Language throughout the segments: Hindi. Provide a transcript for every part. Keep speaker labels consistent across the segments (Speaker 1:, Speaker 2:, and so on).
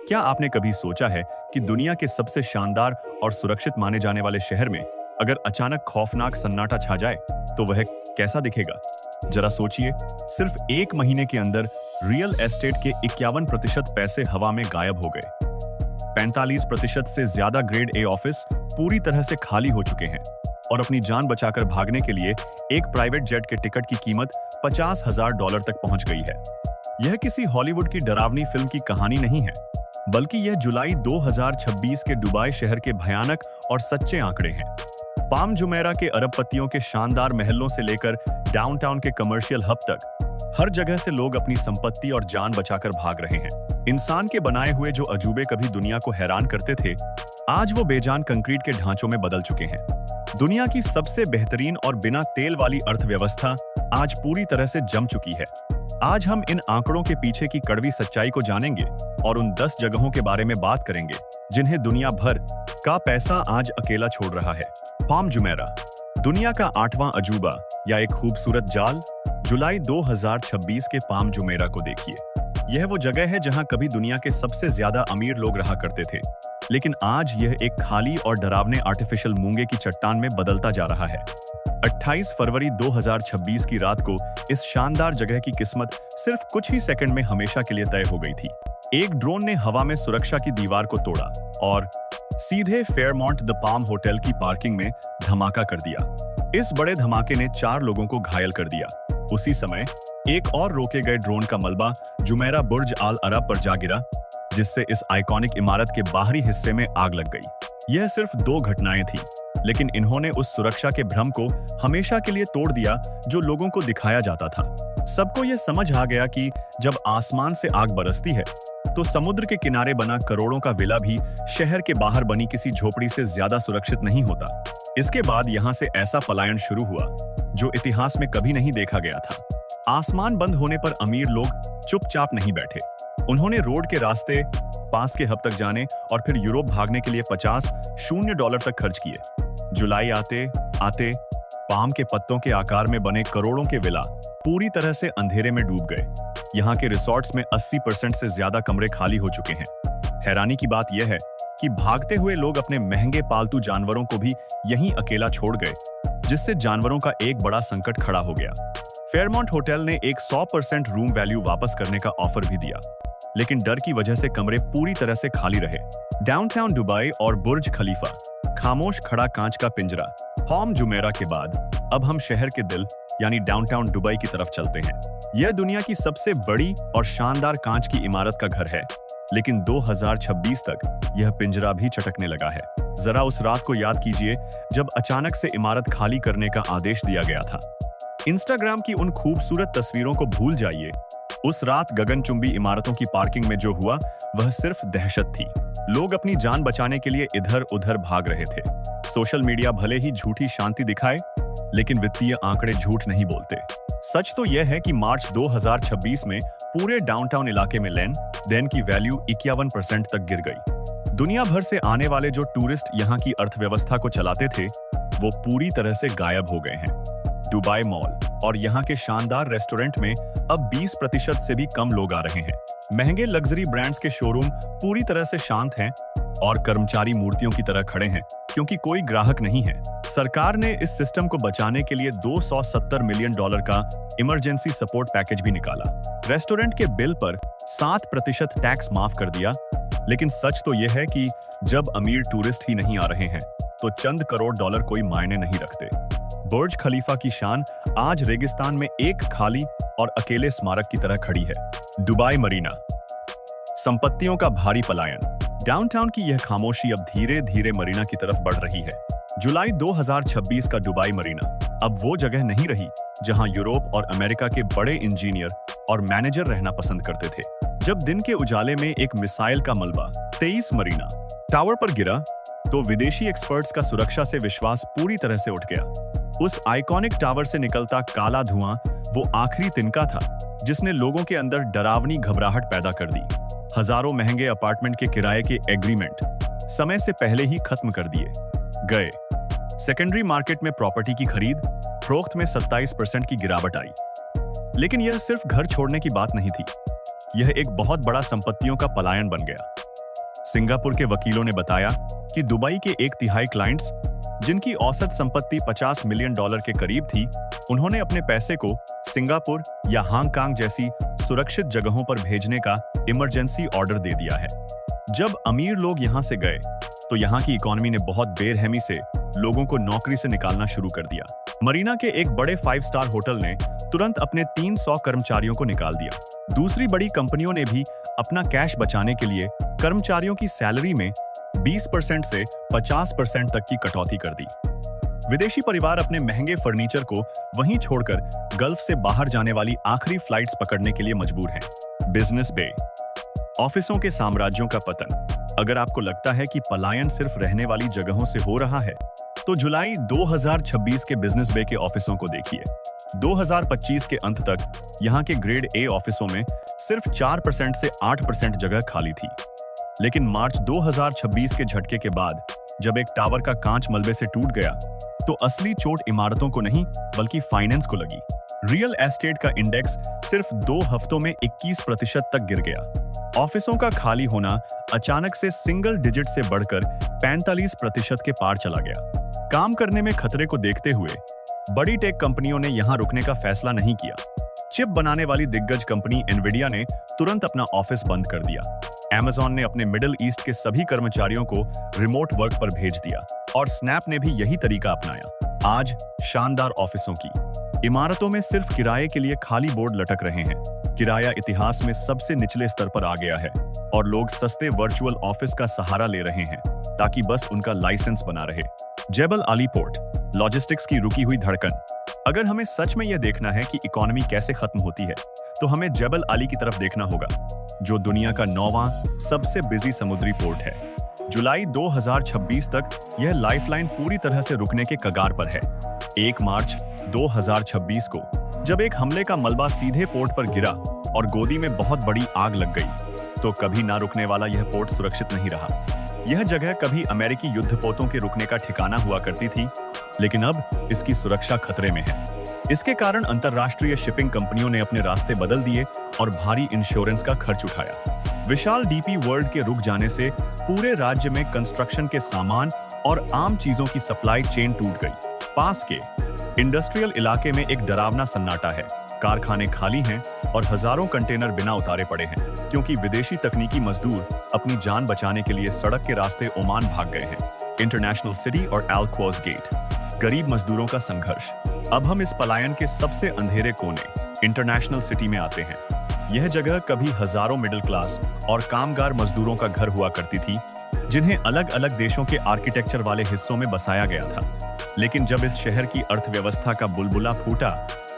Speaker 1: क्या आपने कभी सोचा है कि दुनिया के सबसे शानदार और सुरक्षित माने जाने वाले शहर में अगर अचानक खौफनाक सन्नाटा छा जाए तो वह कैसा दिखेगा? जरा सोचिए, सिर्फ एक महीने के अंदर रियल एस्टेट के 51% पैसे हवा में गायब हो गए। 45% से ज्यादा ग्रेड ए ऑफिस पूरी तरह से खाली हो चुके हैं और अपनी जान बचाकर भागने के लिए एक प्राइवेट जेट के टिकट की कीमत $50,000 तक पहुंच गई है। यह किसी हॉलीवुड की डरावनी फिल्म की कहानी नहीं है, बल्कि यह जुलाई 2026 के दुबई शहर के भयानक और सच्चे आंकड़े हैं। पाम जुमेरा के अरबपतियों के शानदार महलों से लेकर डाउनटाउन के कमर्शियल हब तक हर जगह से लोग अपनी संपत्ति और जान बचाकर भाग रहे हैं। इंसान के बनाए हुए जो अजूबे कभी दुनिया को हैरान करते थे, आज वो बेजान कंक्रीट के ढांचों में बदल चुके हैं। दुनिया की सबसे बेहतरीन और बिना तेल वाली अर्थव्यवस्था आज पूरी तरह से जम चुकी है। आज हम इन आंकड़ों के पीछे की कड़वी सच्चाई को जानेंगे और उन 10 जगहों के बारे में बात करेंगे जिन्हें दुनिया भर का पैसा आज अकेला छोड़ रहा है। पाम जुमेरा, दुनिया का 8वां अजूबा या एक खूबसूरत जाल। जुलाई 2026 के पाम जुमेरा को देखिए। यह वो जगह है जहां कभी दुनिया के सबसे ज्यादा अमीर लोग रहा करते थे, लेकिन आज यह एक खाली और डरावने आर्टिफिशियल मूंगे की चट्टान में बदलता जा रहा है। 28 फरवरी 2026 की रात को इस शानदार जगह की किस्मत सिर्फ कुछ ही सेकंड में हमेशा के लिए तय हो गई थी। एक ड्रोन ने हवा में सुरक्षा की दीवार को तोड़ा और सीधे फेयरमाउंट द पाम होटल की पार्किंग में धमाका कर दिया। इस बड़े धमाके ने 4 लोगों को घायल कर दिया। उसी समय एक और रोके गए ड्रोन का मलबा जुमेरा बुर्ज आल अरब पर जा गिरा, जिससे इस आइकॉनिक इमारत के बाहरी हिस्से में आग लग गई। यह सिर्फ 2 घटनाएं थी, लेकिन इन्होंने उस सुरक्षा के भ्रम को हमेशा के लिए तोड़ दिया जो लोगों को दिखाया जाता था। सबको यह समझ आ गया कि जब आसमान से आग बरसती है तो समुद्र के किनारे बना करोड़ों का विला भी शहर के बाहर बनी किसी झोपड़ी से ज्यादा सुरक्षित नहीं होता। इसके बाद यहाँ से ऐसा पलायन शुरू हुआ जो इतिहास में कभी नहीं देखा गया था। आसमान बंद होने पर अमीर लोग चुपचाप नहीं बैठे। उन्होंने रोड के रास्ते, पास के हब तक जाने और फिर यूरोप भागने के लिए $50 तक खर्च किए। जुलाई आते आते पाम के पत्तों के आकार में बने करोड़ों के विला पूरी तरह से अंधेरे में डूब गए। यहाँ के रिसॉर्ट्स में 80% से ज्यादा कमरे खाली हो चुके हैं। हैरानी की बात यह है कि भागते हुए लोग अपने महंगे पालतू जानवरों को भी यहीं अकेला छोड़ गए, जिससे जानवरों का एक बड़ा संकट खड़ा हो गया। फेयरमाउंट होटल ने एक 100% रूम वैल्यू वापस करने का ऑफर भी दिया, लेकिन डर की वजह से कमरे पूरी तरह से खाली रहे। डाउनटाउन दुबई और बुर्ज खलीफा, खामोश खड़ा कांच का पिंजरा। पाम जुमेरा के बाद अब हम शहर के दिल यानी डाउनटाउन दुबई की तरफ चलते हैं। यह दुनिया की सबसे बड़ी और शानदार कांच की इमारत का घर है, लेकिन 2026 तक यह पिंजरा भी चटकने लगा है। जरा उस रात को याद कीजिए जब अचानक से इमारत खाली करने का आदेश दिया गया था। इंस्टाग्राम की उन खूबसूरत तस्वीरों को भूल जाइए। उस रात गगनचुंबी इमारतों की पार्किंग में जो हुआ वह सिर्फ दहशत थी। लोग अपनी जान बचाने के लिए इधर उधर भाग रहे थे। सोशल मीडिया भले ही झूठी शांति दिखाए, लेकिन वित्तीय आंकड़े झूठ नहीं बोलते। सच तो यह है कि मार्च 2026 में पूरे डाउनटाउन इलाके में लेन देन की वैल्यू 51% तक गिर गई। दुनिया भर से आने वाले जो टूरिस्ट यहाँ की अर्थव्यवस्था को चलाते थे, वो पूरी तरह से गायब हो गए हैं। दुबई मॉल और यहाँ के शानदार रेस्टोरेंट में अब 20% से भी कम लोग आ रहे हैं। महंगे लग्जरी ब्रांड्स के शोरूम पूरी तरह से शांत हैं और कर्मचारी मूर्तियों की तरह खड़े हैं, क्योंकि कोई ग्राहक नहीं है। सरकार ने इस सिस्टम को बचाने के लिए $270 मिलियन का इमरजेंसी सपोर्ट पैकेज भी निकाला। रेस्टोरेंट के बिल पर 7% टैक्स माफ कर दिया। लेकिन सच तो यह है कि जब अमीर टूरिस्ट ही नहीं आ रहे हैं तो चंद करोड़ डॉलर कोई मायने नहीं रखते। बुर्ज खलीफा की शान आज रेगिस्तान में एक खाली और अकेले स्मारक की तरह खड़ी है। दुबई मरीना, संपत्तियों का भारी पलायन। डाउनटाउन की यह खामोशी अब धीरे धीरे मरीना की तरफ बढ़ रही है। जुलाई 2026 का दुबई मरीना अब वो जगह नहीं रही जहां यूरोप और अमेरिका के बड़े इंजीनियर और मैनेजर रहना पसंद करते थे। जब दिन के उजाले में एक मिसाइल का मलबा 23 मरीना टावर पर गिरा तो विदेशी एक्सपर्ट्स का सुरक्षा से विश्वास पूरी तरह से उठ गया। उस आइकॉनिक टावर से निकलता काला धुआं वो आखिरी तिनका था जिसने लोगों के अंदर डरावनी घबराहट पैदा कर दी। हजारों महंगे अपार्टमेंट के किराए के एग्रीमेंट समय से पहले ही खत्म कर दिए गए। सेकेंडरी मार्केट में प्रॉपर्टी की खरीद फरोख्त में 27% की गिरावट आई। लेकिन यह सिर्फ घर छोड़ने की बात नहीं थी, यह एक बहुत बड़ा संपत्तियों का पलायन बन गया। सिंगापुर के वकीलों ने बताया कि दुबई के 1/3 क्लाइंट्स, जिनकी औसत संपत्ति $50 मिलियन के करीब थी, उन्होंने अपने पैसे को सिंगापुर या हांगकांग जैसी सुरक्षित जगहों पर भेजने का इमरजेंसी ऑर्डर दे दिया है। जब अमीर लोग यहां से गए तो यहां की इकोनॉमी ने बहुत बेरहमी से लोगों को नौकरी से निकालना शुरू कर दिया। मरीना के एक बड़े 5 स्टार होटल ने तुरंत अपने 300 कर्मचारियों को निकाल दिया। दूसरी बड़ी कंपनियों ने भी अपना कैश बचाने के लिए कर्मचारियों की सैलरी में 20% से 50% तक की कटौती कर दी। विदेशी परिवार अपने महंगे फर्नीचर को वहीं छोड़कर गल्फ से बाहर जाने वाली आखिरी फ्लाइट्स पकड़ने के लिए मजबूर हैं। बिजनेस बे, ऑफिसों के साम्राज्यों का पतन। अगर आपको लगता है कि पलायन सिर्फ रहने वाली जगहों से हो रहा है, तो जुलाई 2026 के बिजनेस बे के ऑफिसों को देखिए। 2025 के अंत तक यहां के ग्रेड ए ऑफिसों में सिर्फ 4% से 8% जगह खाली थी। लेकिन मार्च 2026 के झटके के बाद जब एक टावर का कांच मलबे से टूट गया, तो असली चोट इमारतों को नहीं बल्कि फाइनेंस को लगी। रियल एस्टेट का इंडेक्स सिर्फ 2 हफ्तों में 21% तक गिर गया। ऑफिसों का खाली होना अचानक से सिंगल डिजिट से बढ़कर 45% के पार चला गया। काम करने में खतरे को देखते हुए बड़ी टेक कंपनियों ने यहां रुकने का फैसला नहीं किया। चिप बनाने वाली दिग्गज कंपनी एनवीडिया ने तुरंत अपना ऑफिस बंद कर दिया। Amazon ने अपने मिडिल ईस्ट के सभी कर्मचारियों को रिमोट वर्क पर भेज दिया और स्नैप ने भी यही तरीका अपनाया। आज शानदार ऑफिसों की इमारतों में सिर्फ किराए के लिए खाली बोर्ड लटक रहे हैं। किराया इतिहास में सबसे निचले स्तर पर आ गया है और लोग सस्ते वर्चुअल ऑफिस का सहारा ले रहे हैं ताकि बस उनका लाइसेंस बना रहे। जेबल आली पोर्ट, लॉजिस्टिक्स की रुकी हुई धड़कन। अगर हमें सच में यह देखना है कि इकोनॉमी कैसे खत्म होती है, तो हमें जेबल आली की तरफ देखना होगा, जो दुनिया का 9वां सबसे बिजी समुद्री पोर्ट है। जुलाई 2026 तक यह लाइफलाइन पूरी तरह से रुकने के कगार पर है। 1 मार्च 2026 को जब एक हमले का मलबा सीधे पोर्ट पर गिरा और गोदी में बहुत बड़ी आग लग गई, तो कभी ना रुकने वाला यह पोर्ट सुरक्षित नहीं रहा। यह जगह कभी अमेरिकी युद्धपोतों के रुकने का ठिकाना हुआ करती थी, लेकिन अब इसकी सुरक्षा खतरे में है। इसके कारण अंतरराष्ट्रीय शिपिंग कंपनियों ने अपने रास्ते बदल दिए और भारी इंश्योरेंस का खर्च उठाया। विशाल डीपी वर्ल्ड के रुक जाने से पूरे राज्य में कंस्ट्रक्शन के सामान और आम चीजों की सप्लाई चेन टूट गई। पास के इंडस्ट्रियल इलाके में एक डरावना सन्नाटा है। कारखाने खाली हैं और हजारों कंटेनर बिना उतारे पड़े हैं, क्योंकि विदेशी तकनीकी मजदूर अपनी जान बचाने के लिए सड़क के रास्ते ओमान भाग गए हैं। इंटरनेशनल सिटी और अल्क्वॉज गेट, गरीब मजदूरों का संघर्ष। अब हम इस पलायन के सबसे अंधेरे कोने इंटरनेशनल सिटी में आते हैं। यह जगह कभी हजारों मिडिल क्लास और कामगार मजदूरों का घर हुआ करती थी, जिन्हें अलग अलग देशों के आर्किटेक्चर वाले हिस्सों में बसाया गया था। लेकिन जब इस शहर की अर्थव्यवस्था का बुलबुला फूटा,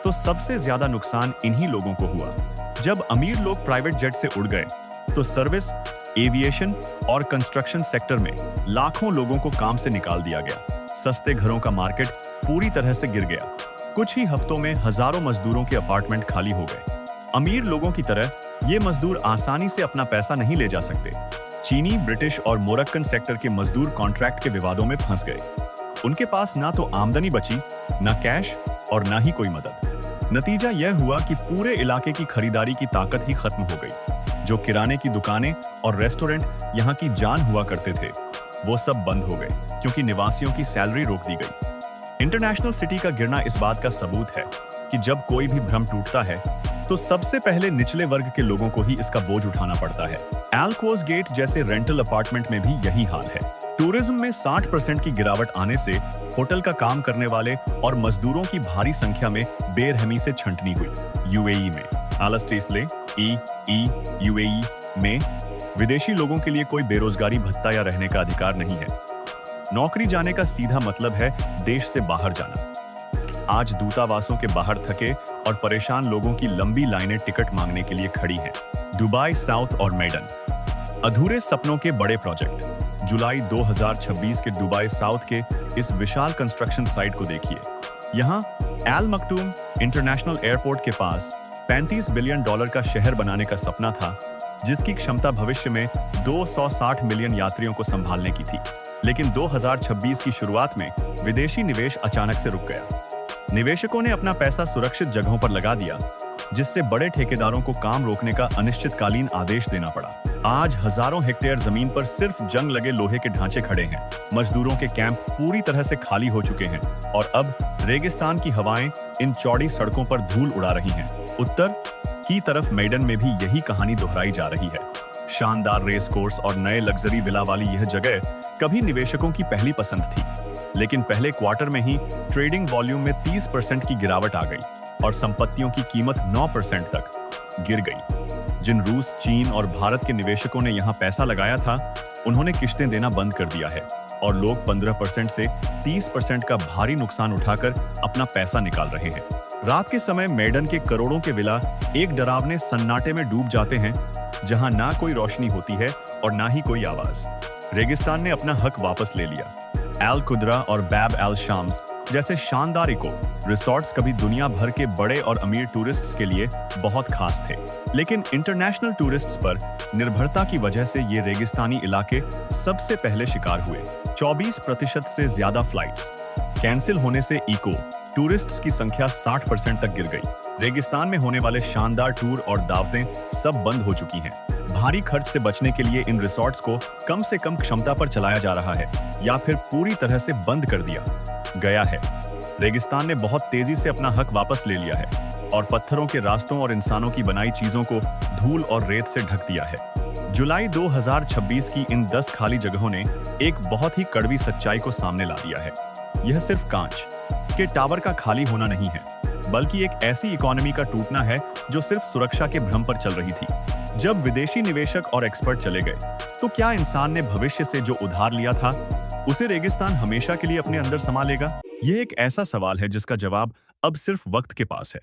Speaker 1: तो सबसे ज्यादा नुकसान इन्हीं लोगों को हुआ। जब अमीर लोग प्राइवेट जेट से उड़ गए, तो सर्विस, एविएशन और कंस्ट्रक्शन सेक्टर में लाखों लोगों को काम से निकाल दिया गया। सस्ते घरों का मार्केट पूरी तरह से गिर गया। कुछ ही हफ्तों में हजारों मजदूरों के अपार्टमेंट खाली हो गए। अमीर लोगों की तरह ये मजदूर आसानी से अपना पैसा नहीं ले जा सकते। चीनी, ब्रिटिश और मोरक्कन सेक्टर के मजदूर कॉन्ट्रैक्ट के विवादों में फंस गए। उनके पास ना तो आमदनी बची, ना कैश और ना ही कोई मदद। नतीजा यह हुआ कि पूरे इलाके की खरीदारी की ताकत ही खत्म हो गई। जो किराने की दुकानें और रेस्टोरेंट यहाँ की जान हुआ करते थे, वो सब बंद हो गए, क्योंकि निवासियों की सैलरी रोक दी गई। इंटरनेशनल सिटी का गिरना इस बात का सबूत है कि जब कोई भी भ्रम टूटता है, तो सबसे पहले निचले वर्ग के लोगों को ही इसका बोझ उठाना पड़ता है। अल्क्वॉज गेट जैसे रेंटल अपार्टमेंट में भी यही हाल है। टूरिज्म में 60% की गिरावट आने से होटल का काम करने वाले और मजदूरों की भारी संख्या में बेरहमी से छंटनी हुई। यूएई में आलस्टेसले यूएई में विदेशी लोगों के लिए कोई बेरोजगारी भत्ता या रहने का अधिकार नहीं है। नौकरी जाने का सीधा मतलब है देश से बाहर जाना। आज दूतावासों के बाहर थके और परेशान लोगों की लंबी लाइनें टिकट मांगने के लिए खड़ी हैं। दुबई साउथ और मेडन, अधूरे सपनों के बड़े प्रोजेक्ट। जुलाई 2026 के दुबई साउथ के इस विशाल कंस्ट्रक्शन साइट को देखिए। यहाँ एल मकटूम इंटरनेशनल एयरपोर्ट के पास $35 बिलियन का शहर बनाने का सपना था, जिसकी क्षमता भविष्य में 260 मिलियन यात्रियों को संभालने की थी। लेकिन 2026 की शुरुआत में विदेशी निवेश अचानक से रुक गया। निवेशकों ने अपना पैसा सुरक्षित जगहों पर लगा दिया, जिससे बड़े ठेकेदारों को काम रोकने का अनिश्चितकालीन आदेश देना पड़ा। आज हजारों हेक्टेयर जमीन पर सिर्फ जंग लगे लोहे के ढांचे खड़े हैं। मजदूरों के कैंप पूरी तरह से खाली हो चुके हैं और अब रेगिस्तान की हवाएं इन चौड़ी सड़कों पर धूल उड़ा रही हैं। उत्तर की तरफ मैडन में भी यही कहानी दोहराई जा रही है। शानदार रेस कोर्स और नए लग्जरी विला वाली यह जगह कभी निवेशकों की पहली पसंद थी, लेकिन पहले क्वार्टर में ही ट्रेडिंग वॉल्यूम में 30% की गिरावट आ गई और संपत्तियों की कीमत 9% तक गिर गई। जिन रूस, चीन और भारत के निवेशकों ने यहां पैसा लगाया था, उन्होंने किश्तें देना बंद कर दिया है और लोग 15% से 30% का भारी नुकसान उठाकर अपना पैसा निकाल रहे हैं। रात के समय मैडन के करोड़ों के विला एक डरावने सन्नाटे में डूब जाते हैं, जहां ना कोई रोशनी होती है और ना ही कोई आवाज। रेगिस्तान ने अपना हक वापस ले लिया। एल कुद्रा और बैब एल शाम्स जैसे शानदार इको रिसॉर्ट्स कभी दुनिया भर के बड़े और अमीर टूरिस्ट्स के लिए बहुत खास थे, लेकिन इंटरनेशनल टूरिस्ट्स पर निर्भरता की वजह से ये रेगिस्तानी इलाके सबसे पहले शिकार हुए। 24% से ज्यादा फ्लाइट्स कैंसिल होने से इको टूरिस्ट्स की संख्या 60% तक गिर गई। रेगिस्तान में होने वाले शानदार टूर और दावतें सब बंद हो चुकी हैं। भारी खर्च से बचने के लिए इन रिसॉर्ट्स को कम से कम क्षमता पर चलाया जा रहा है या फिर पूरी तरह से बंद कर दिया गया है। रेगिस्तान ने बहुत तेजी से अपना हक वापस ले लिया है और पत्थरों के रास्तों और इंसानों की बनाई चीजों को धूल और रेत से ढक दिया है। जुलाई 2026 की इन 10 खाली जगहों ने एक बहुत ही कड़वी सच्चाई को सामने ला दिया है। यह सिर्फ कांच के टावर का खाली होना नहीं है, बल्कि एक ऐसी इकोनॉमी का टूटना है जो सिर्फ सुरक्षा के भ्रम पर चल रही थी। जब विदेशी निवेशक और एक्सपर्ट चले गए, तो क्या इंसान ने भविष्य से जो उधार लिया था, उसे रेगिस्तान हमेशा के लिए अपने अंदर समा लेगा? यह एक ऐसा सवाल है जिसका जवाब अब सिर्फ वक्त के पास है।